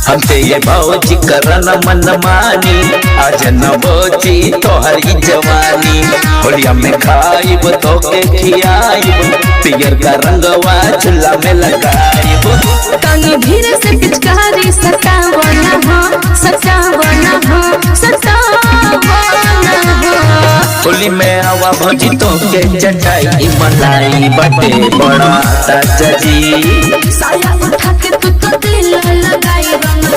हमसे ये भौजी करन मन मानी, आज न बोची तोहरी जवानी। होलिया में खाइब तो के खियाइब, पियर का रंगवा चूल्हा में लगाइब। तनी धीरे से पिचकारी सतावना हो, सतावना हो, सतावना हो। होली में आवा भौजी तो के चटाई मलाई बटे बड़ा ताजा जी। साया उठा के तू तो दिल लगाई रंग